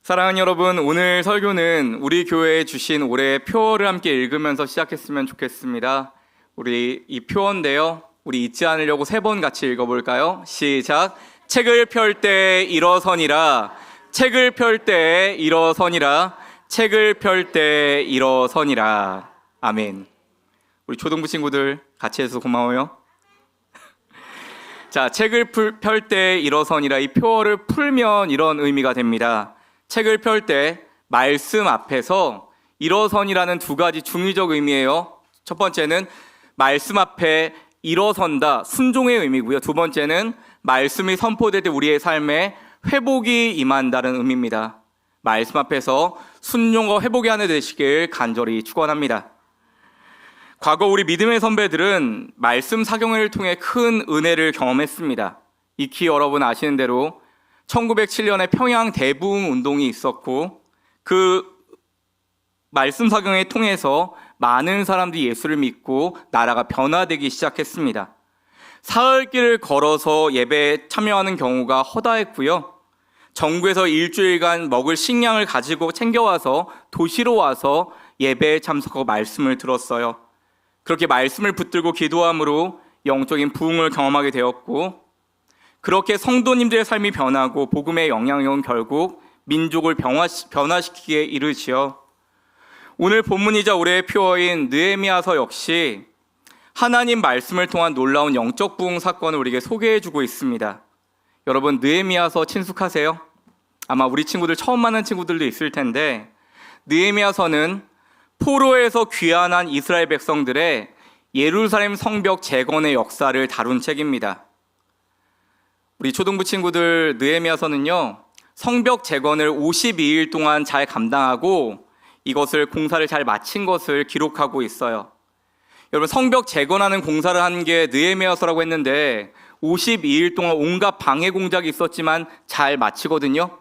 사랑하는 여러분, 오늘 설교는 우리 교회에 주신 올해의 표어를 함께 읽으면서 시작했으면 좋겠습니다. 우리 이 표어인데요, 우리 잊지 않으려고 3번 같이 읽어볼까요? 시작! 책을 펼 때 일어서니라, 책을 펼 때 일어서니라, 책을 펼 때 일어서니라. 아멘. 우리 초등부 친구들 같이 해서 고마워요. 자, 책을 펼 때 일어서니라, 이 표어를 풀면 이런 의미가 됩니다. 책을 펼 때 말씀 앞에서 일어선이라는 2가지 중의적 의미예요. 첫 번째는 말씀 앞에 일어선다, 순종의 의미고요. 2번째는 말씀이 선포될 때 우리의 삶에 회복이 임한다는 의미입니다. 말씀 앞에서 순종과 회복의 한 해 되시길 간절히 축원합니다. 과거 우리 믿음의 선배들은 말씀 사경회를 통해 큰 은혜를 경험했습니다. 익히 여러분 아시는 대로 1907년에 평양 대부흥 운동이 있었고, 그 말씀 사경을 통해서 많은 사람들이 예수를 믿고 나라가 변화되기 시작했습니다. 사흘길을 걸어서 예배에 참여하는 경우가 허다했고요. 정부에서 일주일간 먹을 식량을 가지고 챙겨와서 도시로 와서 예배에 참석하고 말씀을 들었어요. 그렇게 말씀을 붙들고 기도함으로 영적인 부흥을 경험하게 되었고, 그렇게 성도님들의 삶이 변하고 복음의 영향력은 결국 민족을 변화시키기에 이르지요. 오늘 본문이자 올해의 표어인 느헤미야서 역시 하나님 말씀을 통한 놀라운 영적 부흥 사건을 우리에게 소개해주고 있습니다. 여러분, 느헤미야서 친숙하세요? 아마 우리 친구들 처음 만난 친구들도 있을 텐데, 느헤미야서는 포로에서 귀환한 이스라엘 백성들의 예루살렘 성벽 재건의 역사를 다룬 책입니다. 우리 초등부 친구들, 느헤미야서는요, 성벽 재건을 52일 동안 잘 감당하고 이것을 공사를 잘 마친 것을 기록하고 있어요. 여러분, 성벽 재건하는 공사를 한 게 느헤미야서라고 했는데 52일 동안 온갖 방해 공작이 있었지만 잘 마치거든요.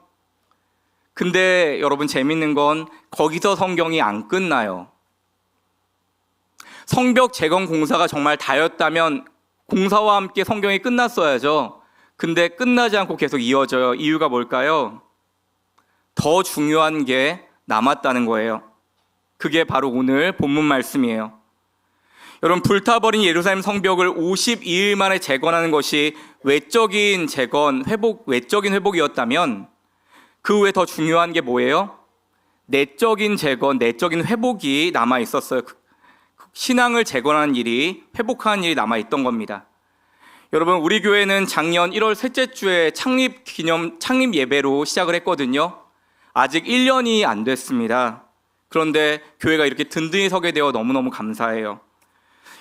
근데 여러분, 재밌는 건 거기서 성경이 안 끝나요. 성벽 재건 공사가 정말 다였다면 공사와 함께 성경이 끝났어야죠. 근데 끝나지 않고 계속 이어져요. 이유가 뭘까요? 더 중요한 게 남았다는 거예요. 그게 바로 오늘 본문 말씀이에요. 여러분, 불타버린 예루살렘 성벽을 52일 만에 재건하는 것이 외적인 재건, 외적인 회복이었다면 그 후에 더 중요한 게 뭐예요? 내적인 재건, 내적인 회복이 남아 있었어요. 신앙을 재건하는 일이, 회복하는 일이 남아 있던 겁니다. 여러분, 우리 교회는 작년 1월 셋째 주에 창립 예배로 시작을 했거든요. 아직 1년이 안 됐습니다. 그런데 교회가 이렇게 든든히 서게 되어 너무너무 감사해요.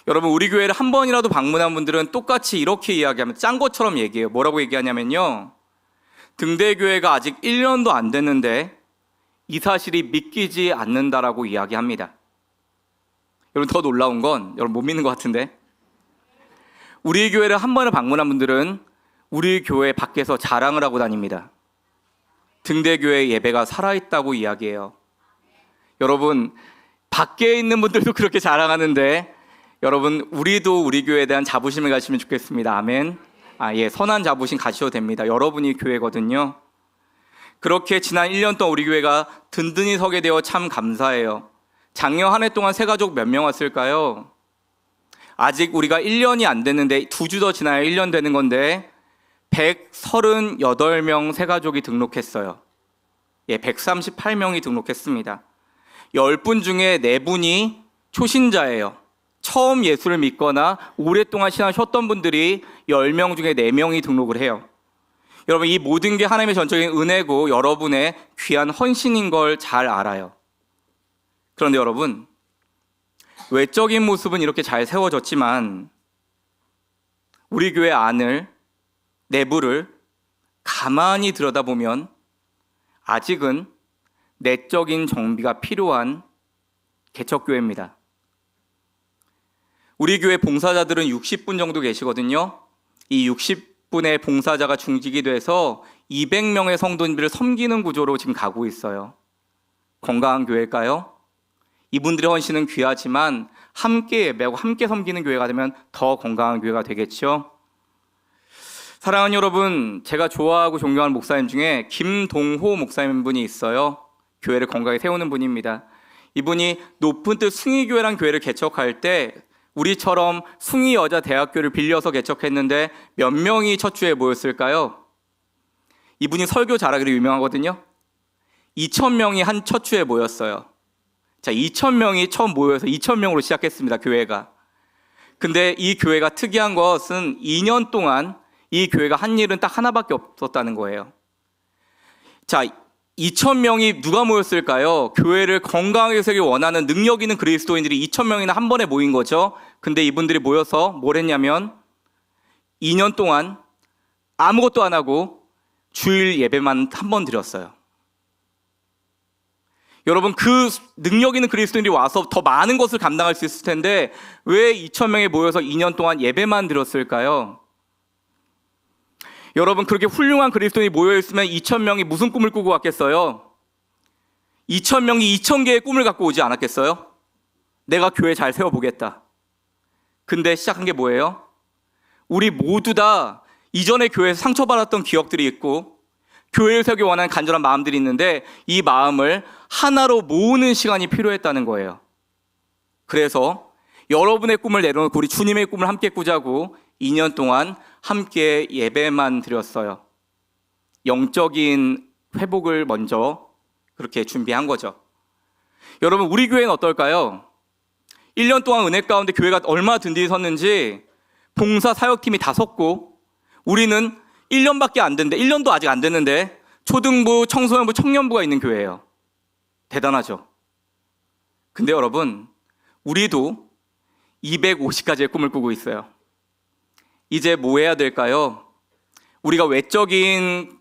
여러분, 우리 교회를 한 번이라도 방문한 분들은 똑같이 이렇게 이야기하면 짠 것처럼 얘기해요. 뭐라고 얘기하냐면요, 등대교회가 아직 1년도 안 됐는데 이 사실이 믿기지 않는다라고 이야기합니다. 여러분, 더 놀라운 건, 여러분 못 믿는 것 같은데, 우리 교회를 한 번에 방문한 분들은 우리 교회 밖에서 자랑을 하고 다닙니다. 등대교회 예배가 살아있다고 이야기해요. 여러분, 밖에 있는 분들도 그렇게 자랑하는데, 여러분, 우리도 우리 교회에 대한 자부심을 가지면 좋겠습니다. 아멘. 선한 자부심 가지셔도 됩니다. 여러분이 교회거든요. 그렇게 지난 1년 동안 우리 교회가 든든히 서게 되어 참 감사해요. 작년 한 해 동안 새가족 몇 명 왔을까요? 아직 우리가 1년이 안 됐는데 2주 더 지나야 1년 되는 건데 138명 새가족이 등록했어요. 138명이 등록했습니다. 10분 중에 4분이 초신자예요. 처음 예수를 믿거나 오랫동안 신앙을 쉬었던 분들이 10명 중에 4명이 등록을 해요. 여러분, 이 모든 게 하나님의 전적인 은혜고 여러분의 귀한 헌신인 걸 잘 알아요. 그런데 여러분, 외적인 모습은 이렇게 잘 세워졌지만 우리 교회 안을, 내부를 가만히 들여다보면 아직은 내적인 정비가 필요한 개척교회입니다. 우리 교회 봉사자들은 60분 정도 계시거든요. 이 60분의 봉사자가 중직이 돼서 200명의 성도님들을 섬기는 구조로 지금 가고 있어요. 건강한 교회일까요? 이분들의 헌신은 귀하지만 함께 예배하고 함께 섬기는 교회가 되면 더 건강한 교회가 되겠죠. 사랑하는 여러분, 제가 좋아하고 존경하는 목사님 중에 김동호 목사님 분이 있어요. 교회를 건강하게 세우는 분입니다. 이분이 높은 뜻 숭의교회란 교회를 개척할 때 우리처럼 숭의여자대학교를 빌려서 개척했는데 몇 명이 첫 주에 모였을까요? 이분이 설교 잘하기로 유명하거든요. 2,000명이 한 첫 주에 모였어요. 자, 2,000명이 처음 모여서 2,000명으로 시작했습니다, 교회가. 근데 이 교회가 특이한 것은 2년 동안 이 교회가 한 일은 딱 하나밖에 없었다는 거예요. 자, 2,000명이 누가 모였을까요? 교회를 건강하게 세우기 원하는 능력 있는 그리스도인들이 2,000명이나 한 번에 모인 거죠. 근데 이분들이 모여서 뭘 했냐면 2년 동안 아무것도 안 하고 주일 예배만 한 번 드렸어요. 여러분, 그 능력 있는 그리스도인들이 와서 더 많은 것을 감당할 수 있을 텐데 왜 2,000명이 모여서 2년 동안 예배만 드렸을까요? 여러분, 그렇게 훌륭한 그리스도인이 모여있으면 2,000명이 무슨 꿈을 꾸고 왔겠어요? 2,000명이 2,000개의 꿈을 갖고 오지 않았겠어요? 내가 교회 잘 세워보겠다. 근데 시작한 게 뭐예요? 우리 모두 다 이전에 교회에서 상처받았던 기억들이 있고 교회를 세우기 원하는 간절한 마음들이 있는데 이 마음을 하나로 모으는 시간이 필요했다는 거예요. 그래서 여러분의 꿈을 내려놓고 우리 주님의 꿈을 함께 꾸자고 2년 동안 함께 예배만 드렸어요. 영적인 회복을 먼저 그렇게 준비한 거죠. 여러분, 우리 교회는 어떨까요? 1년 동안 은혜 가운데 교회가 얼마나 든든히 섰는지 봉사 사역팀이 다 섰고 우리는 1년밖에 안 됐는데 1년도 아직 안 됐는데 초등부, 청소년부, 청년부가 있는 교회예요. 대단하죠. 근데 여러분, 우리도 250가지의 꿈을 꾸고 있어요. 이제 뭐 해야 될까요? 우리가 외적인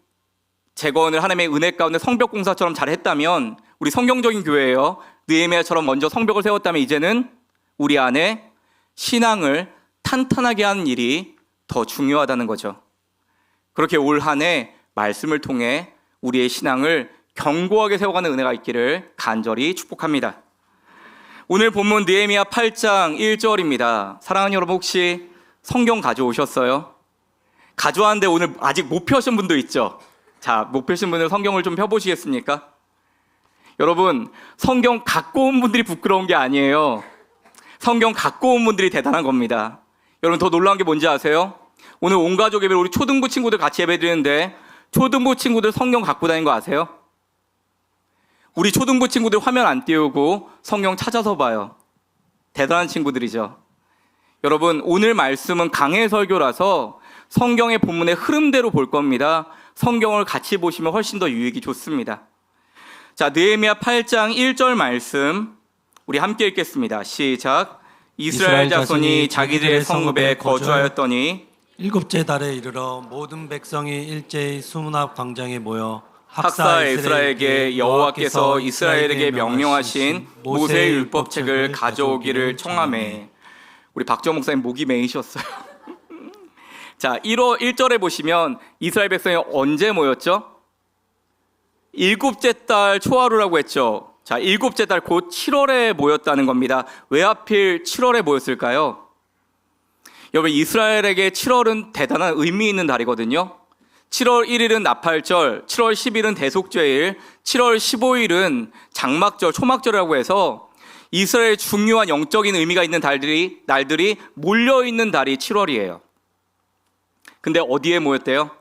재건을 하나님의 은혜 가운데 성벽 공사처럼 잘했다면 우리 성경적인 교회예요. 느헤미야처럼 먼저 성벽을 세웠다면 이제는 우리 안에 신앙을 탄탄하게 하는 일이 더 중요하다는 거죠. 그렇게 올 한 해 말씀을 통해 우리의 신앙을 견고하게 세워가는 은혜가 있기를 간절히 축복합니다. 오늘 본문 느헤미야 8장 1절입니다. 사랑하는 여러분, 혹시 성경 가져오셨어요? 가져왔는데 오늘 아직 못 펴신 분도 있죠? 자, 못 펴신 분들 성경을 좀 펴보시겠습니까? 여러분, 성경 갖고 온 분들이 부끄러운 게 아니에요. 성경 갖고 온 분들이 대단한 겁니다. 여러분, 더 놀라운 게 뭔지 아세요? 오늘 온 가족 예배, 우리 초등부 친구들 같이 예배 드리는데 초등부 친구들 성경 갖고 다니는 거 아세요? 우리 초등부 친구들 화면 안 띄우고 성경 찾아서 봐요. 대단한 친구들이죠. 여러분, 오늘 말씀은 강해 설교라서 성경의 본문의 흐름대로 볼 겁니다. 성경을 같이 보시면 훨씬 더 유익이 좋습니다. 자, 느헤미야 8장 1절 말씀 우리 함께 읽겠습니다. 시작. 이스라엘 자손이 자기들의 성읍에 거주하였더니 일곱째 달에 이르러 모든 백성이 일제히 수문앞 광장에 모여 학사 에스라에게 여호와께서 이스라엘에게 명령하신 모세의 율법책을 가져오기를 청하매. 우리 박정 목사님 목이 메이셨어요. 자, 1절에 보시면 이스라엘 백성이 언제 모였죠? 일곱째 달 초하루라고 했죠. 자, 일곱째 달 곧 7월에 모였다는 겁니다. 왜 하필 7월에 모였을까요? 여러분, 이스라엘에게 7월은 대단한 의미 있는 달이거든요. 7월 1일은 나팔절, 7월 10일은 대속죄일, 7월 15일은 장막절, 초막절이라고 해서 이스라엘의 중요한 영적인 의미가 있는 날들이 몰려있는 달이 7월이에요. 근데 어디에 모였대요?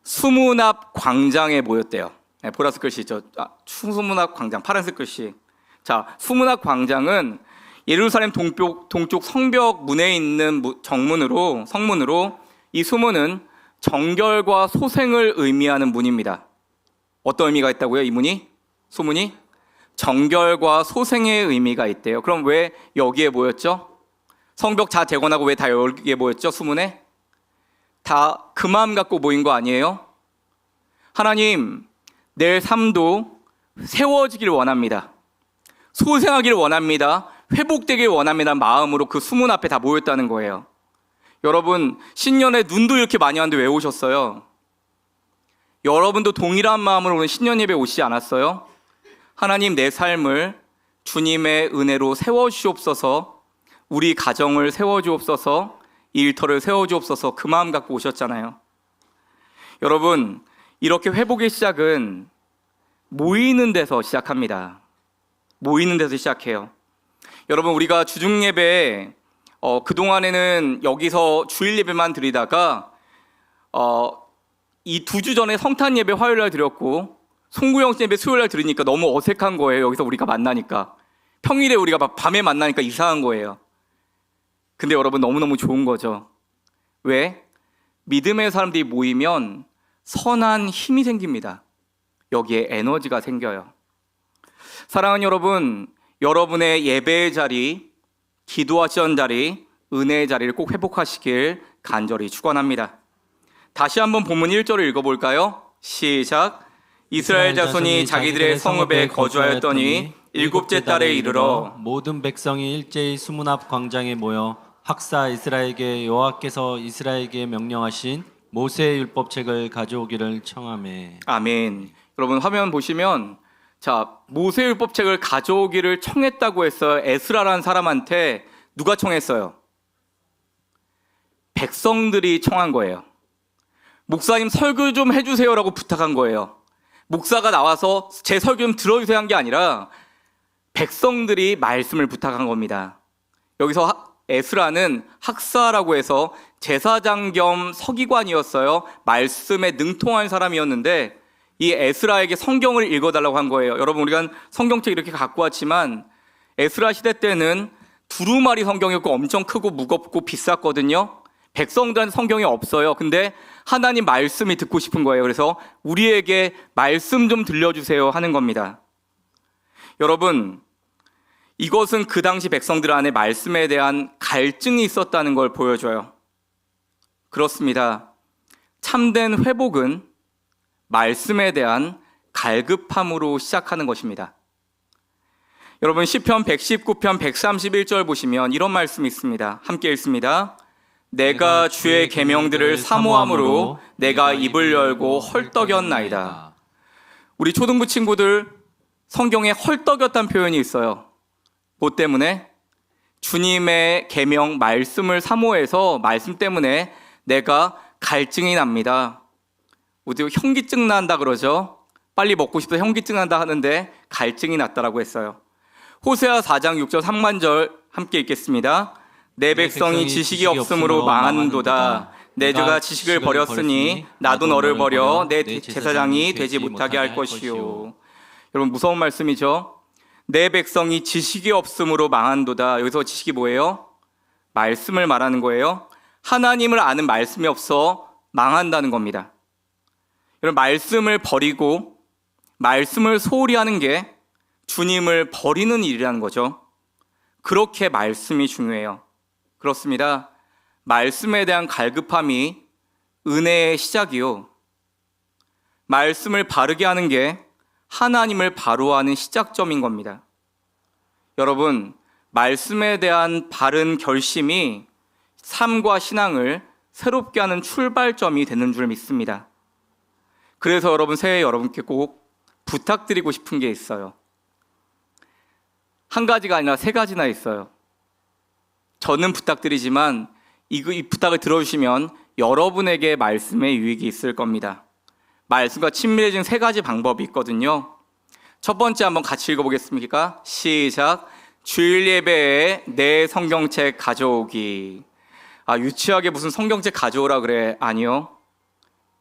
수문앞 광장에 모였대요. 네, 보라색 글씨 있죠? 수문앞 광장, 파란색 글씨. 자, 수문앞 광장은 예루살렘 동쪽 성벽 문에 있는 성문으로 이 수문은 정결과 소생을 의미하는 문입니다. 어떤 의미가 있다고요? 이 문이? 수문이? 정결과 소생의 의미가 있대요. 그럼 왜 여기에 모였죠? 성벽 다 재건하고 왜 다 여기에 모였죠? 수문에? 다 그 마음 갖고 모인 거 아니에요? 하나님, 내 삶도 세워지길 원합니다. 소생하길 원합니다. 회복되길 원합니다. 마음으로 그 수문 앞에 다 모였다는 거예요. 여러분, 신년에 눈도 이렇게 많이 왔는데 왜 오셨어요? 여러분도 동일한 마음으로 오늘 신년 예배 오시지 않았어요? 하나님, 내 삶을 주님의 은혜로 세워주옵소서, 우리 가정을 세워주옵소서, 이 일터를 세워주옵소서 그 마음 갖고 오셨잖아요. 여러분, 이렇게 회복의 시작은 모이는 데서 시작합니다. 모이는 데서 시작해요. 여러분, 우리가 주중 예배 그동안에는 여기서 주일 예배만 드리다가 이 2주 전에 성탄 예배 화요일 날 드렸고 송구영 예배 수요일 날 드리니까 너무 어색한 거예요. 여기서 우리가 만나니까. 평일에 우리가 막 밤에 만나니까 이상한 거예요. 근데 여러분, 너무너무 좋은 거죠. 왜? 믿음의 사람들이 모이면 선한 힘이 생깁니다. 여기에 에너지가 생겨요. 사랑하는 여러분, 여러분의 예배의 자리, 기도하시던 자리, 은혜의 자리를 꼭 회복하시길 간절히 축원합니다. 다시 한번 본문 1절을 읽어볼까요? 시작. 이스라엘 자손이 자기들의 성읍에 거주하였더니 일곱째 달에 이르러 모든 백성이 일제히 수문 앞 광장에 모여 학사 이스라엘에게 여호와께서 이스라엘에게 명령하신 모세의 율법책을 가져오기를 청하매. 아멘. 여러분, 화면 보시면 모세 율법책을 가져오기를 청했다고 했어요. 에스라라는 사람한테 누가 청했어요? 백성들이 청한 거예요. 목사님 설교 좀 해주세요라고 부탁한 거예요. 목사가 나와서 제 설교 좀 들어주세요 한 게 아니라 백성들이 말씀을 부탁한 겁니다. 여기서 에스라는 학사라고 해서 제사장 겸 서기관이었어요. 말씀에 능통한 사람이었는데 이 에스라에게 성경을 읽어달라고 한 거예요. 여러분, 우리가 성경책 이렇게 갖고 왔지만 에스라 시대 때는 두루마리 성경이었고 엄청 크고 무겁고 비쌌거든요. 백성들한테 성경이 없어요. 근데 하나님 말씀이 듣고 싶은 거예요. 그래서 우리에게 말씀 좀 들려주세요 하는 겁니다. 여러분, 이것은 그 당시 백성들 안에 말씀에 대한 갈증이 있었다는 걸 보여줘요. 그렇습니다. 참된 회복은 말씀에 대한 갈급함으로 시작하는 것입니다. 여러분, 시편 119편 131절 보시면 이런 말씀이 있습니다. 함께 읽습니다. 내가 주의 계명들을 사모함으로 내가 입을 열고 헐떡였나이다. 우리 초등부 친구들 성경에 헐떡였다는 표현이 있어요. 뭐 때문에? 주님의 계명 말씀을 사모해서 말씀 때문에 내가 갈증이 납니다. 우리 현기증 난다 그러죠. 빨리 먹고 싶어서 현기증 난다 하는데 갈증이 났다라고 했어요. 호세아 4장 6절 3만절 함께 읽겠습니다. 내 백성이 지식이 없으므로 망하는도다. 내 주가 지식을 버렸으니 나도 너를 버려 내 제사장이 되지 못하게 할 것이요. 여러분, 무서운 말씀이죠. 내 백성이 지식이 없으므로 망한도다. 여기서 지식이 뭐예요? 말씀을 말하는 거예요. 하나님을 아는 말씀이 없어 망한다는 겁니다. 여러분, 말씀을 버리고 말씀을 소홀히 하는 게 주님을 버리는 일이라는 거죠. 그렇게 말씀이 중요해요. 그렇습니다. 말씀에 대한 갈급함이 은혜의 시작이요. 말씀을 바르게 하는 게 하나님을 바로 하는 시작점인 겁니다. 여러분, 말씀에 대한 바른 결심이 삶과 신앙을 새롭게 하는 출발점이 되는 줄 믿습니다. 그래서 여러분, 새해 여러분께 꼭 부탁드리고 싶은 게 있어요. 한 가지가 아니라 세 가지나 있어요. 저는 부탁드리지만 이 부탁을 들어주시면 여러분에게 말씀의 유익이 있을 겁니다. 말씀과 친밀해진 세 가지 방법이 있거든요. 첫 번째 한번 같이 읽어보겠습니까? 시작. 주일 예배에 내 성경책 가져오기. 유치하게 무슨 성경책 가져오라 그래. 아니요.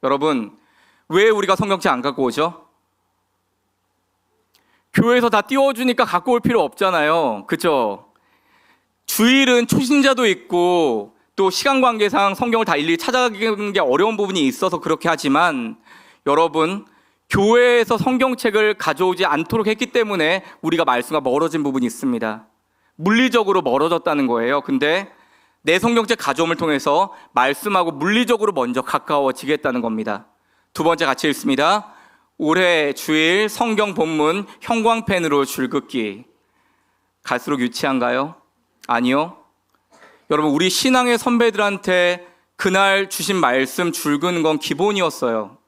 여러분, 왜 우리가 성경책 안 갖고 오죠? 교회에서 다 띄워주니까 갖고 올 필요 없잖아요. 그죠? 주일은 초신자도 있고 또 시간 관계상 성경을 다 일일이 찾아가는 게 어려운 부분이 있어서 그렇게 하지만 여러분, 교회에서 성경책을 가져오지 않도록 했기 때문에 우리가 말씀과 멀어진 부분이 있습니다. 물리적으로 멀어졌다는 거예요. 근데 내 성경책 가져옴을 통해서 말씀하고 물리적으로 먼저 가까워지겠다는 겁니다. 두 번째 같이 읽습니다. 올해 주일 성경 본문 형광펜으로 줄긋기. 갈수록 유치한가요? 아니요. 여러분, 우리 신앙의 선배들한테 그날 주신 말씀 줄그는 건 기본이었어요.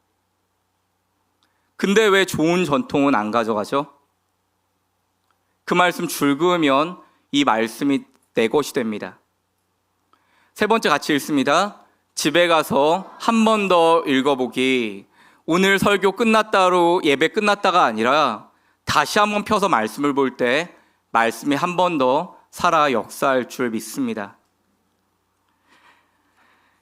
근데 왜 좋은 전통은 안 가져가죠? 그 말씀 줄그으면 이 말씀이 내 것이 됩니다. 세 번째 같이 읽습니다. 집에 가서 한 번 더 읽어보기. 오늘 설교 끝났다로 예배 끝났다가 아니라 다시 한번 펴서 말씀을 볼 때 말씀이 한 번 더 살아 역사할 줄 믿습니다.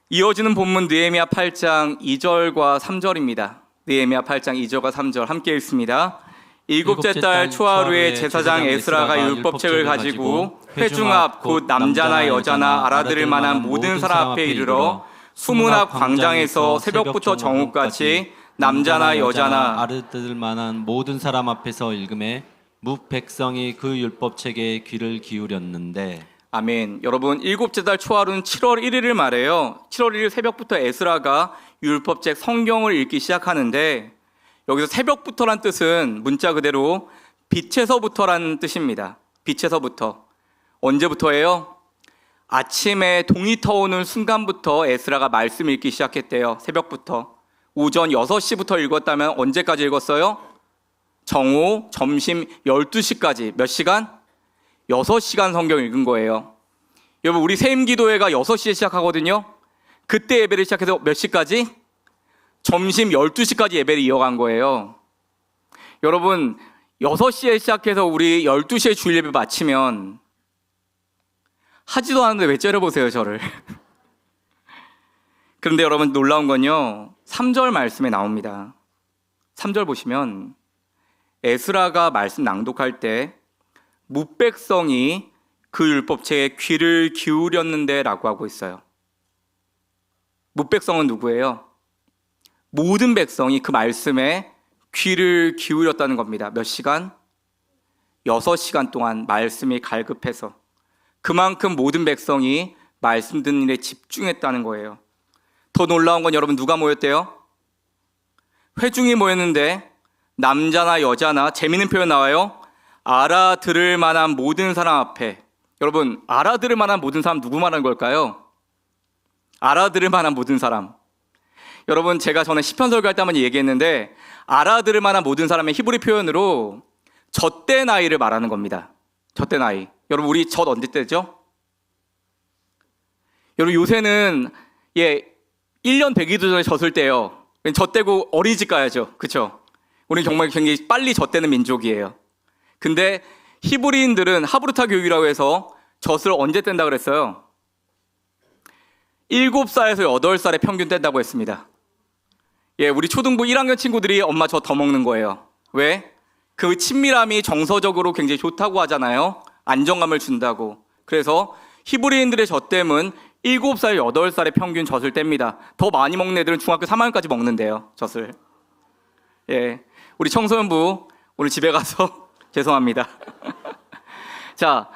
이어지는 본문 느헤미야 8장 2절과 3절입니다. 느헤미야 8장 2절과 3절 함께 읽습니다. 일곱째 달 초하루에 제사장 에스라가 율법책을 가지고 회중 앞 곧 남자나 여자나 알아들을 만한 모든 사람 앞에 이르러 수문 앞 광장에서 새벽부터 정오까지 남자나 여자나 알아들을 만한 모든 사람 앞에서 읽음에 뭇 백성이 그 율법책에 귀를 기울였는데. 아멘. 여러분, 일곱째 달 초하루는 7월 1일을 말해요. 7월 1일 새벽부터 에스라가 율법책 성경을 읽기 시작하는데, 여기서 새벽부터란 뜻은 문자 그대로 빛에서부터라는 뜻입니다. 빛에서부터. 언제부터예요? 아침에 동이 터오는 순간부터 에스라가 말씀 읽기 시작했대요. 새벽부터. 오전 6시부터 읽었다면 언제까지 읽었어요? 정오, 점심 12시까지. 몇 시간? 6시간 성경 읽은 거예요. 여러분, 우리 세임기도회가 6시에 시작하거든요. 그때 예배를 시작해서 몇 시까지? 점심 12시까지 예배를 이어간 거예요. 여러분, 6시에 시작해서 우리 12시에 주일 예배 마치면 하지도 않았는데 왜 째려보세요, 저를. 그런데 여러분, 놀라운 건요, 3절 말씀에 나옵니다. 3절 보시면 에스라가 말씀 낭독할 때 뭇백성이 그 율법책에 귀를 기울였는데 라고 하고 있어요. 뭇백성은 누구예요? 모든 백성이 그 말씀에 귀를 기울였다는 겁니다. 몇 시간? 6시간 동안 말씀이 갈급해서 그만큼 모든 백성이 말씀 듣는 일에 집중했다는 거예요. 더 놀라운 건 여러분, 누가 모였대요? 회중이 모였는데 남자나 여자나, 재미있는 표현 나와요. 알아들을 만한 모든 사람 앞에. 여러분, 알아들을 만한 모든 사람 누구 말하는 걸까요? 알아들을 만한 모든 사람. 여러분, 제가 전에 시편 설교할 때 한번 얘기했는데, 알아들을 만한 모든 사람의 히브리 표현으로 젖대 나이를 말하는 겁니다. 젖대 나이. 여러분, 우리 젖 언제 때죠? 여러분, 요새는 1년 되기도 전에 젖을 때요. 젖대고 어린이집 가야죠. 그렇죠? 우리는 정말 굉장히 빨리 젖대는 민족이에요. 근데 히브리인들은 하브루타 교육이라고 해서 젖을 언제 뗀다 그랬어요? 7살에서 8살에 평균 뗀다고 했습니다. 우리 초등부 1학년 친구들이 엄마 젖 더 먹는 거예요. 왜? 그 친밀함이 정서적으로 굉장히 좋다고 하잖아요. 안정감을 준다고. 그래서 히브리인들의 젖댐은 7살, 8살에 평균 젖을 뗍니다. 더 많이 먹는 애들은 중학교 3학년까지 먹는데요, 젖을. 우리 청소년부 오늘 집에 가서 죄송합니다. 자,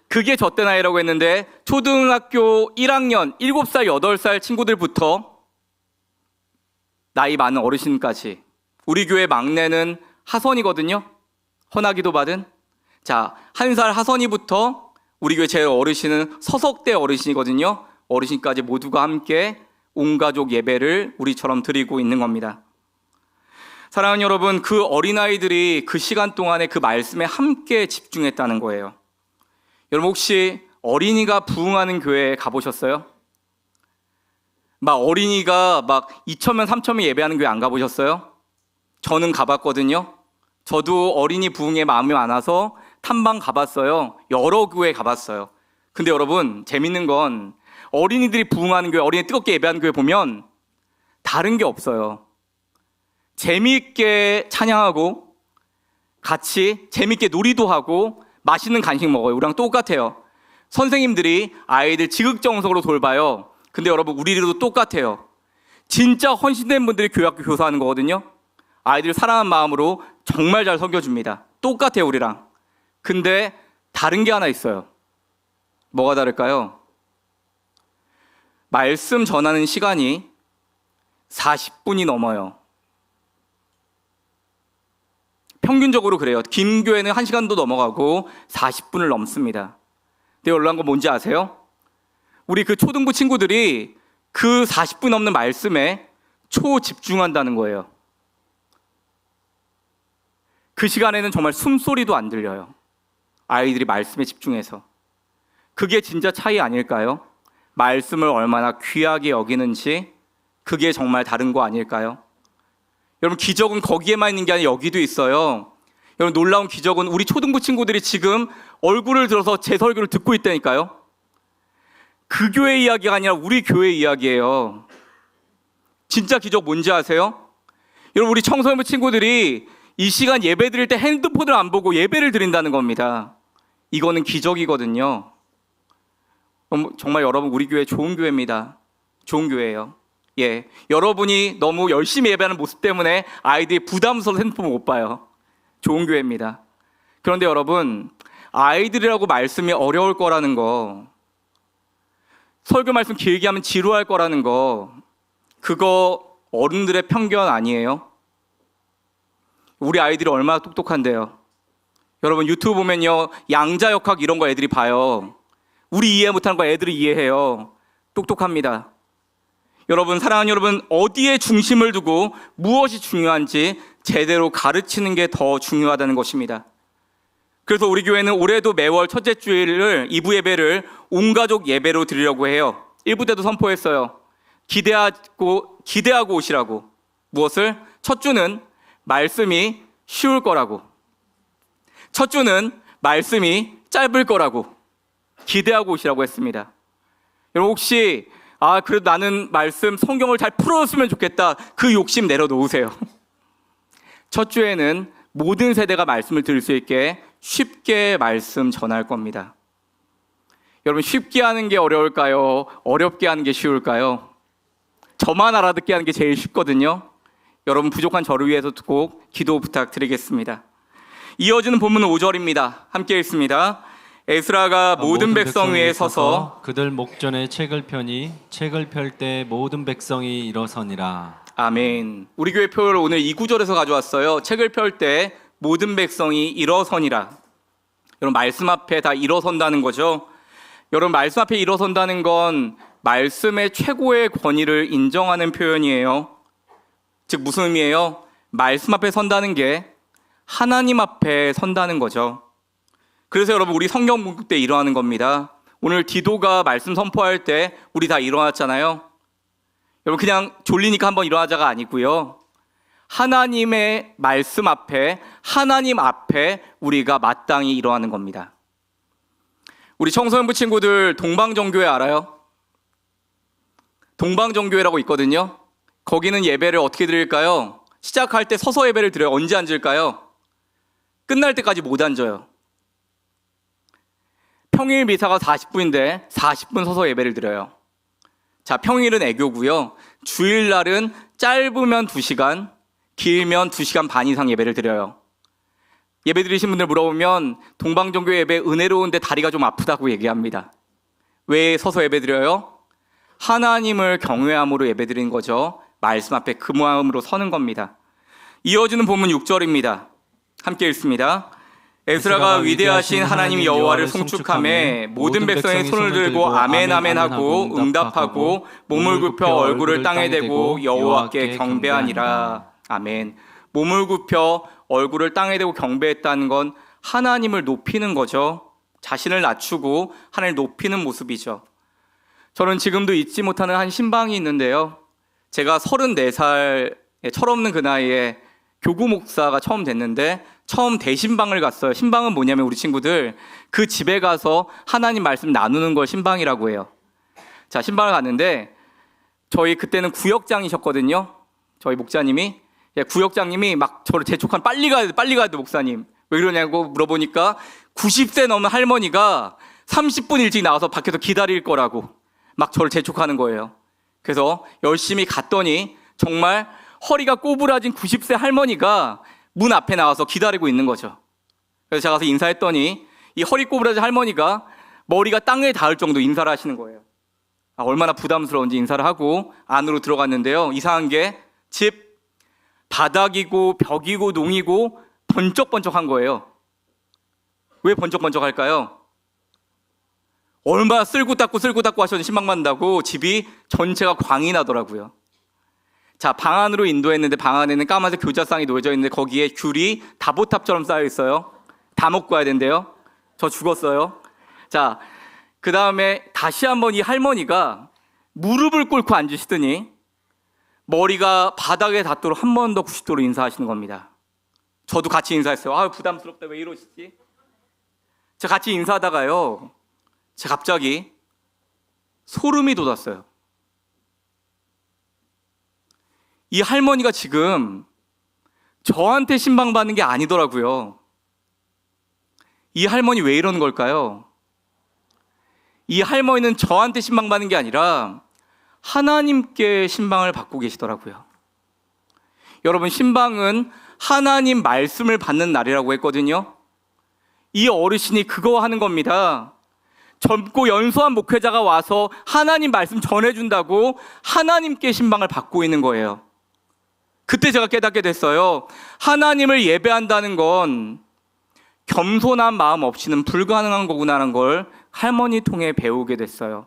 그게 젖대 나이라고 했는데 초등학교 1학년 7살, 8살 친구들부터 나이 많은 어르신까지, 우리 교회 막내는 하선이거든요. 헌하기도 받은. 자, 1살 하선이부터 우리 교회 제일 어르신은 서석대 어르신이거든요. 어르신까지 모두가 함께 온 가족 예배를 우리처럼 드리고 있는 겁니다. 사랑하는 여러분, 그 어린아이들이 그 시간 동안에 그 말씀에 함께 집중했다는 거예요. 여러분, 혹시 어린이가 부흥하는 교회에 가보셨어요? 막 어린이가 막 2,000명, 3,000명 예배하는 교회 안 가보셨어요? 저는 가봤거든요. 저도 어린이 부흥에 마음이 많아서 탐방 가봤어요. 여러 교회 가봤어요. 근데 여러분, 재밌는 건 어린이들이 부흥하는 교회, 어린이 뜨겁게 예배하는 교회 보면 다른 게 없어요. 재미있게 찬양하고 같이 재미있게 놀이도 하고 맛있는 간식 먹어요. 우리랑 똑같아요. 선생님들이 아이들 지극정성으로 돌봐요. 근데 여러분, 우리들도 똑같아요. 진짜 헌신된 분들이 교회학교 교사하는 거거든요. 아이들 사랑하는 마음으로 정말 잘 섬겨줍니다. 똑같아요, 우리랑. 근데 다른 게 하나 있어요. 뭐가 다를까요? 말씀 전하는 시간이 40분이 넘어요. 평균적으로 그래요. 긴 교회는 1시간도 넘어가고 40분을 넘습니다. 근데 놀라운 건 뭔지 아세요? 우리 그 초등부 친구들이 그 40분 넘는 말씀에 초집중한다는 거예요. 그 시간에는 정말 숨소리도 안 들려요. 아이들이 말씀에 집중해서. 그게 진짜 차이 아닐까요? 말씀을 얼마나 귀하게 여기는지 그게 정말 다른 거 아닐까요? 여러분, 기적은 거기에만 있는 게 아니라 여기도 있어요. 여러분, 놀라운 기적은 우리 초등부 친구들이 지금 얼굴을 들어서 제 설교를 듣고 있다니까요. 그 교회 이야기가 아니라 우리 교회 이야기예요. 진짜 기적 뭔지 아세요? 여러분, 우리 청소년부 친구들이 이 시간 예배 드릴 때 핸드폰을 안 보고 예배를 드린다는 겁니다. 이거는 기적이거든요. 정말 여러분, 우리 교회 좋은 교회입니다. 좋은 교회예요. 예, 여러분이 너무 열심히 예배하는 모습 때문에 아이들이 부담스러워서 핸드폰을 못 봐요. 좋은 교회입니다. 그런데 여러분, 아이들이라고 말씀이 어려울 거라는 거, 설교 말씀 길게 하면 지루할 거라는 거, 그거 어른들의 편견 아니에요? 우리 아이들이 얼마나 똑똑한데요. 여러분, 유튜브 보면요, 양자역학 이런 거 애들이 봐요. 우리 이해 못하는 거 애들이 이해해요. 똑똑합니다. 여러분, 사랑하는 여러분, 어디에 중심을 두고 무엇이 중요한지 제대로 가르치는 게 더 중요하다는 것입니다. 그래서 우리 교회는 올해도 매월 첫째 주일을 2부 예배를 온가족 예배로 드리려고 해요. 1부 때도 선포했어요. 기대하고 오시라고. 무엇을? 첫 주는 말씀이 쉬울 거라고. 첫 주는 말씀이 짧을 거라고. 기대하고 오시라고 했습니다. 여러분, 혹시 그래도 나는 말씀 성경을 잘 풀었으면 좋겠다, 그 욕심 내려놓으세요. 첫 주에는 모든 세대가 말씀을 들을 수 있게 쉽게 말씀 전할 겁니다. 여러분, 쉽게 하는 게 어려울까요? 어렵게 하는 게 쉬울까요? 저만 알아듣게 하는 게 제일 쉽거든요. 여러분, 부족한 저를 위해서 꼭 기도 부탁드리겠습니다. 이어지는 본문 5절입니다. 함께 읽습니다. 에스라가 모든 백성 위에 서서 그들 목전에 책을 펴니 책을 펼 때 모든 백성이 일어서니라. 아멘. 우리 교회 표를 오늘 이 구절에서 가져왔어요. 책을 펼 때 모든 백성이 일어서니라. 여러분, 말씀 앞에 다 일어선다는 거죠. 여러분, 말씀 앞에 일어선다는 건 말씀의 최고의 권위를 인정하는 표현이에요. 즉, 무슨 의미예요? 말씀 앞에 선다는 게 하나님 앞에 선다는 거죠. 그래서 여러분, 우리 성경 공부 때 일어나는 겁니다. 오늘 디도가 말씀 선포할 때 우리 다 일어났잖아요. 여러분, 그냥 졸리니까 한번 일어나자가 아니고요. 하나님의 말씀 앞에, 하나님 앞에 우리가 마땅히 일어나는 겁니다. 우리 청소년부 친구들 동방정교회 알아요? 동방정교회라고 있거든요. 거기는 예배를 어떻게 드릴까요? 시작할 때 서서 예배를 드려요. 언제 앉을까요? 끝날 때까지 못 앉아요. 평일 미사가 40분인데 40분 서서 예배를 드려요. 자, 평일은 애교고요. 주일날은 짧으면 2시간, 길면 2시간 반 이상 예배를 드려요. 예배 드리신 분들 물어보면 동방종교 예배 은혜로운데 다리가 좀 아프다고 얘기합니다. 왜 서서 예배 드려요? 하나님을 경외함으로 예배 드리는 거죠. 말씀 앞에 그 마음으로 서는 겁니다. 이어지는 본문 6절입니다. 함께 읽습니다. 에스라가 위대하신 하나님 여호와를 송축하며 모든 백성이 손을 들고 아멘 아멘 하고 응답하고 몸을 굽혀 얼굴을 땅에 대고 여호와께 경배하니라. 아멘. 몸을 굽혀 얼굴을 땅에 대고 경배했다는 건 하나님을 높이는 거죠. 자신을 낮추고 하나님을 높이는 모습이죠. 저는 지금도 잊지 못하는 한 신방이 있는데요. 제가 34살 철없는 그 나이에 교구 목사가 처음 됐는데 처음 대신방을 갔어요. 신방은 뭐냐면 우리 친구들 그 집에 가서 하나님 말씀 나누는 걸 신방이라고 해요. 자, 신방을 갔는데 저희 그때는 구역장이셨거든요. 저희 목사님이. 구역장님이 막 저를 재촉한 빨리 가야 돼 목사님. 왜 그러냐고 물어보니까 90세 넘은 할머니가 30분 일찍 나와서 밖에서 기다릴 거라고 막 저를 재촉하는 거예요. 그래서 열심히 갔더니 정말 허리가 꼬부라진 90세 할머니가 문 앞에 나와서 기다리고 있는 거죠. 그래서 제가 가서 인사했더니 이 허리 꼬부라진 할머니가 머리가 땅에 닿을 정도 인사를 하시는 거예요. 얼마나 부담스러운지 인사를 하고 안으로 들어갔는데요. 이상한 게 집 바닥이고 벽이고 농이고 번쩍번쩍한 거예요. 왜 번쩍번쩍할까요? 얼마나 쓸고 닦고 하셨는지 신방받는다고 집이 전체가 광이 나더라고요. 자, 방 안으로 인도했는데 방 안에는 까만색 교자상이 놓여져 있는데 거기에 귤이 다보탑처럼 쌓여 있어요. 다 먹고 가야 된대요. 저 죽었어요. 자, 그 다음에 다시 한번 이 할머니가 무릎을 꿇고 앉으시더니 머리가 바닥에 닿도록 한 번 더 90도로 인사하시는 겁니다. 저도 같이 인사했어요. 아, 부담스럽다. 왜 이러시지? 제가 같이 인사하다가요, 제가 갑자기 소름이 돋았어요. 이 할머니가 지금 저한테 신방받는 게 아니더라고요. 이 할머니 왜 이러는 걸까요? 이 할머니는 저한테 신방받는 게 아니라 하나님께 신방을 받고 계시더라고요. 여러분, 신방은 하나님 말씀을 받는 날이라고 했거든요. 이 어르신이 그거 하는 겁니다. 젊고 연소한 목회자가 와서 하나님 말씀 전해준다고 하나님께 신방을 받고 있는 거예요. 그때 제가 깨닫게 됐어요. 하나님을 예배한다는 건 겸손한 마음 없이는 불가능한 거구나라는 걸 할머니 통해 배우게 됐어요.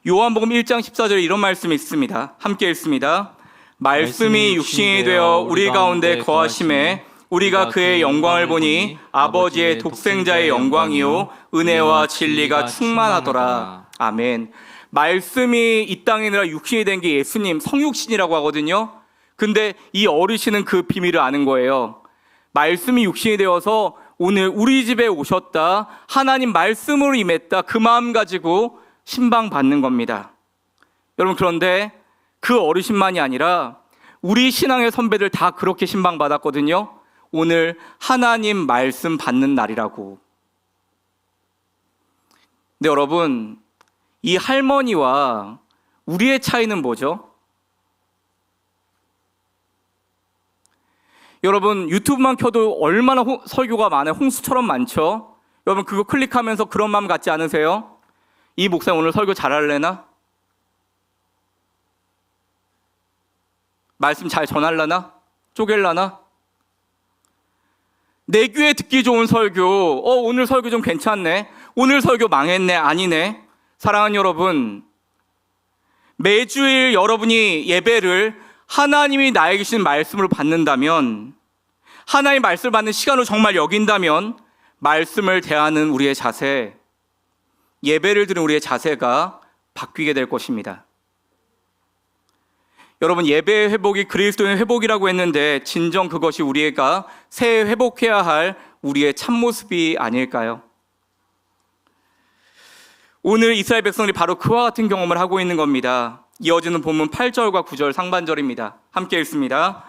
요한복음 1장 14절에 이런 말씀이 있습니다. 함께 읽습니다. 말씀이 육신이 되어 우리 가운데 거하심에 우리가 그의 영광을 보니 아버지의 독생자의 영광이요 은혜와 진리가 충만하더라. 아멘. 말씀이 이 땅에 아니라 육신이 된 게 예수님 성육신이라고 하거든요. 근데 이 어르신은 그 비밀을 아는 거예요. 말씀이 육신이 되어서 오늘 우리 집에 오셨다, 하나님 말씀으로 임했다, 그 마음 가지고 신방 받는 겁니다. 여러분, 그런데 그 어르신만이 아니라 우리 신앙의 선배들 다 그렇게 신방 받았거든요. 오늘 하나님 말씀 받는 날이라고. 근데 여러분, 이 할머니와 우리의 차이는 뭐죠? 여러분, 유튜브만 켜도 얼마나 설교가 많아요. 홍수처럼 많죠. 여러분, 그거 클릭하면서 그런 마음 갖지 않으세요? 이 목사님 오늘 설교 잘할래나? 말씀 잘 전할라나? 쪼갤라나? 내 귀에 듣기 좋은 설교, 오늘 설교 좀 괜찮네. 오늘 설교 망했네. 아니네. 사랑하는 여러분, 매주일 여러분이 예배를 하나님이 나에게 주신 말씀으로 받는다면, 하나님 말씀을 받는 시간으로 정말 여긴다면, 말씀을 대하는 우리의 자세, 예배를 드리는 우리의 자세가 바뀌게 될 것입니다. 여러분, 예배의 회복이 그리스도의 회복이라고 했는데 진정 그것이 우리가 새해 회복해야 할 우리의 참모습이 아닐까요? 오늘 이스라엘 백성들이 바로 그와 같은 경험을 하고 있는 겁니다. 이어지는 본문 8절과 9절 상반절입니다. 함께 읽습니다.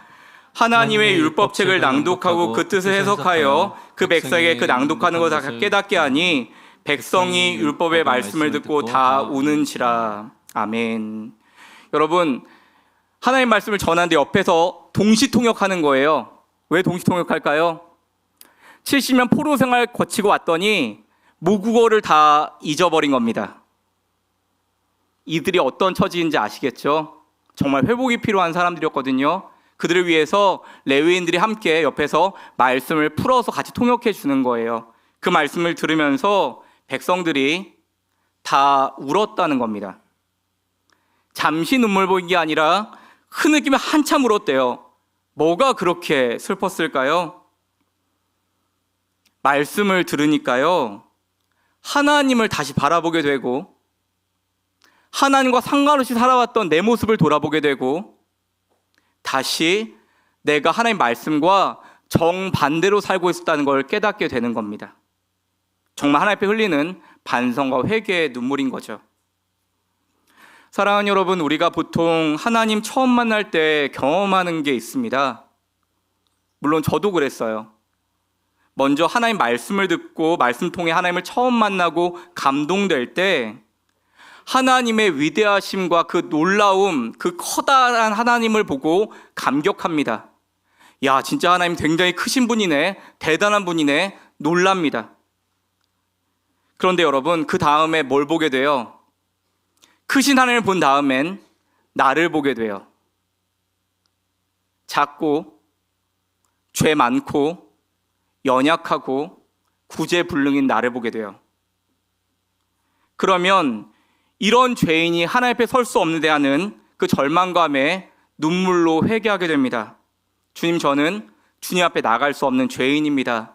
하나님의 율법책을 낭독하고 그 뜻을 해석하여 그 백성에게 그 낭독하는 것을 다 깨닫게 하니 백성이 율법의 말씀을 듣고 다 우는지라. 아멘. 여러분, 하나님 말씀을 전하는데 옆에서 동시통역하는 거예요. 왜 동시통역할까요? 70년 포로 생활 거치고 왔더니 모국어를 다 잊어버린 겁니다. 이들이 어떤 처지인지 아시겠죠? 정말 회복이 필요한 사람들이었거든요. 그들을 위해서 레위인들이 함께 옆에서 말씀을 풀어서 같이 통역해 주는 거예요. 그 말씀을 들으면서 백성들이 다 울었다는 겁니다. 잠시 눈물 보인 게 아니라 흐느끼며 한참 울었대요. 뭐가 그렇게 슬펐을까요? 말씀을 들으니까요, 하나님을 다시 바라보게 되고 하나님과 상관없이 살아왔던 내 모습을 돌아보게 되고 다시 내가 하나님 말씀과 정반대로 살고 있었다는 걸 깨닫게 되는 겁니다. 정말 하나님 앞에 흘리는 반성과 회개의 눈물인 거죠. 사랑하는 여러분, 우리가 보통 하나님 처음 만날 때 경험하는 게 있습니다. 물론 저도 그랬어요. 먼저 하나님 말씀을 듣고 말씀 통해 하나님을 처음 만나고 감동될 때 하나님의 위대하심과 그 놀라움, 그 커다란 하나님을 보고 감격합니다. 야, 진짜 하나님 굉장히 크신 분이네, 대단한 분이네, 놀랍니다. 그런데 여러분, 그 다음에 뭘 보게 돼요? 크신 하나님을 본 다음엔 나를 보게 돼요. 작고 죄 많고 연약하고 구제불능인 나를 보게 돼요. 그러면 이런 죄인이 하나님 앞에 설 수 없는데 하는 그 절망감에 눈물로 회개하게 됩니다. 주님, 저는 주님 앞에 나갈 수 없는 죄인입니다.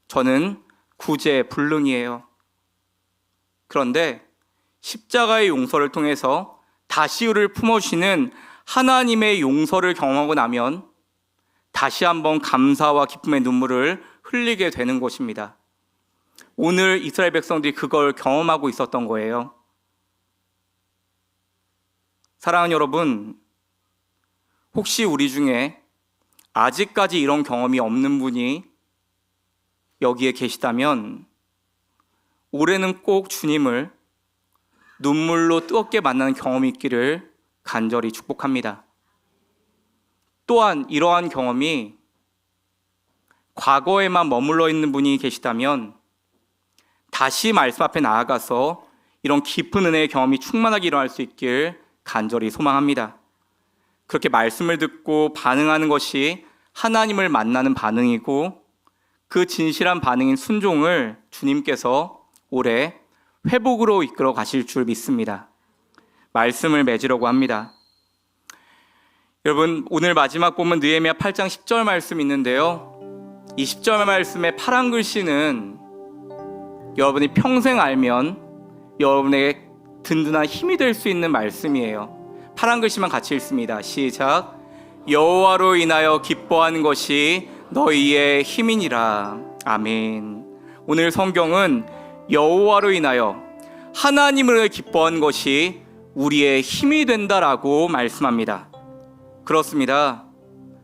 저는 구제불능이에요. 그런데 십자가의 용서를 통해서 다시 우리를 품어주시는 하나님의 용서를 경험하고 나면 다시 한번 감사와 기쁨의 눈물을 흘리게 되는 것입니다. 오늘 이스라엘 백성들이 그걸 경험하고 있었던 거예요. 사랑하는 여러분, 혹시 우리 중에 아직까지 이런 경험이 없는 분이 여기에 계시다면 올해는 꼭 주님을 눈물로 뜨겁게 만나는 경험이 있기를 간절히 축복합니다. 또한 이러한 경험이 과거에만 머물러 있는 분이 계시다면 다시 말씀 앞에 나아가서 이런 깊은 은혜의 경험이 충만하게 일어날 수 있길 간절히 소망합니다. 그렇게 말씀을 듣고 반응하는 것이 하나님을 만나는 반응이고 그 진실한 반응인 순종을 주님께서 올해 회복으로 이끌어 가실 줄 믿습니다. 말씀을 맺으려고 합니다. 여러분, 오늘 마지막 본문 느헤미야 8장 10절 말씀이 있는데요. 이 10절 말씀의 파란 글씨는 여러분이 평생 알면 여러분에게 든든한 힘이 될 수 있는 말씀이에요. 파란 글씨만 같이 읽습니다. 시작. 여호와로 인하여 기뻐하는 것이 너희의 힘이니라. 아멘. 오늘 성경은 여호와로 인하여 하나님을 기뻐하는 것이 우리의 힘이 된다라고 말씀합니다. 그렇습니다.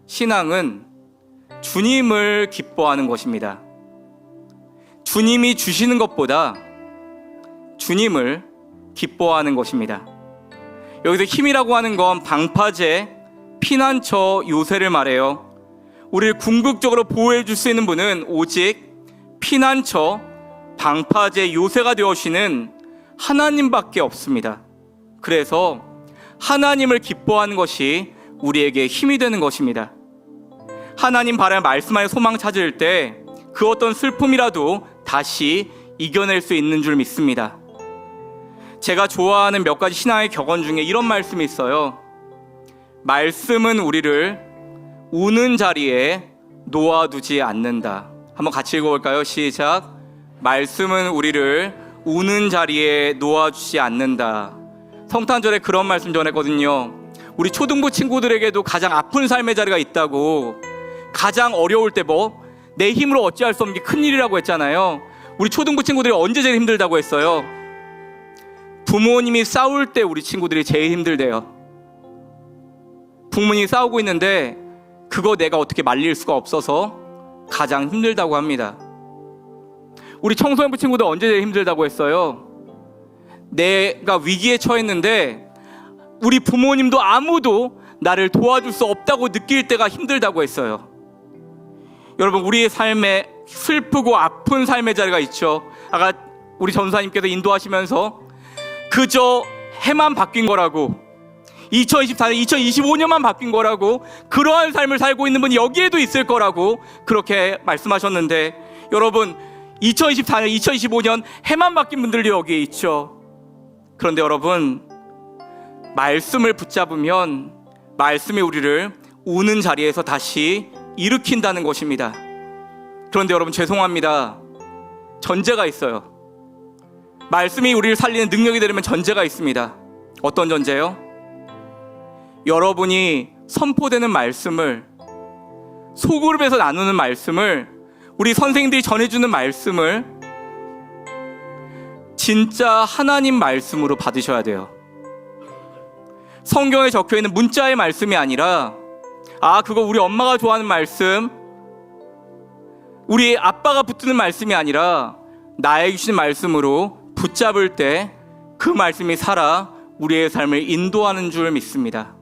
신앙은 주님을 기뻐하는 것입니다. 주님이 주시는 것보다 주님을 기뻐하는 것입니다. 여기서 힘이라고 하는 건 방파제, 피난처, 요새를 말해요. 우리를 궁극적으로 보호해 줄 수 있는 분은 오직 피난처, 방파제, 요새가 되어주시는 하나님밖에 없습니다. 그래서 하나님을 기뻐하는 것이 우리에게 힘이 되는 것입니다. 하나님 바라는 말씀 안에 소망 찾을 때 그 어떤 슬픔이라도 다시 이겨낼 수 있는 줄 믿습니다. 제가 좋아하는 몇 가지 신앙의 격언 중에 이런 말씀이 있어요. 말씀은 우리를 우는 자리에 놓아두지 않는다. 한번 같이 읽어볼까요? 시작. 말씀은 우리를 우는 자리에 놓아주지 않는다. 성탄절에 그런 말씀 전했거든요. 우리 초등부 친구들에게도 가장 아픈 삶의 자리가 있다고, 가장 어려울 때 내 힘으로 어찌할 수 없는 게 큰일이라고 했잖아요. 우리 초등부 친구들이 언제 제일 힘들다고 했어요? 부모님이 싸울 때 우리 친구들이 제일 힘들대요. 부모님이 싸우고 있는데 그거 내가 어떻게 말릴 수가 없어서 가장 힘들다고 합니다. 우리 청소년부 친구들 언제 제일 힘들다고 했어요? 내가 위기에 처했는데 우리 부모님도 아무도 나를 도와줄 수 없다고 느낄 때가 힘들다고 했어요. 여러분, 우리의 삶에 슬프고 아픈 삶의 자리가 있죠. 아까 우리 전사님께서 인도하시면서 그저 해만 바뀐 거라고, 2024년, 2025년만 바뀐 거라고, 그러한 삶을 살고 있는 분이 여기에도 있을 거라고 그렇게 말씀하셨는데, 여러분, 2024년, 2025년 해만 바뀐 분들도 여기에 있죠. 그런데 여러분, 말씀을 붙잡으면 말씀이 우리를 우는 자리에서 다시 일으킨다는 것입니다. 그런데 여러분, 죄송합니다. 전제가 있어요. 말씀이 우리를 살리는 능력이 되려면 전제가 있습니다. 어떤 전제요? 여러분이 선포되는 말씀을, 소그룹에서 나누는 말씀을, 우리 선생님들이 전해주는 말씀을 진짜 하나님 말씀으로 받으셔야 돼요. 성경에 적혀있는 문자의 말씀이 아니라, 그거 우리 엄마가 좋아하는 말씀, 우리 아빠가 붙드는 말씀이 아니라 나에게 주신 말씀으로 붙잡을 때 그 말씀이 살아 우리의 삶을 인도하는 줄 믿습니다.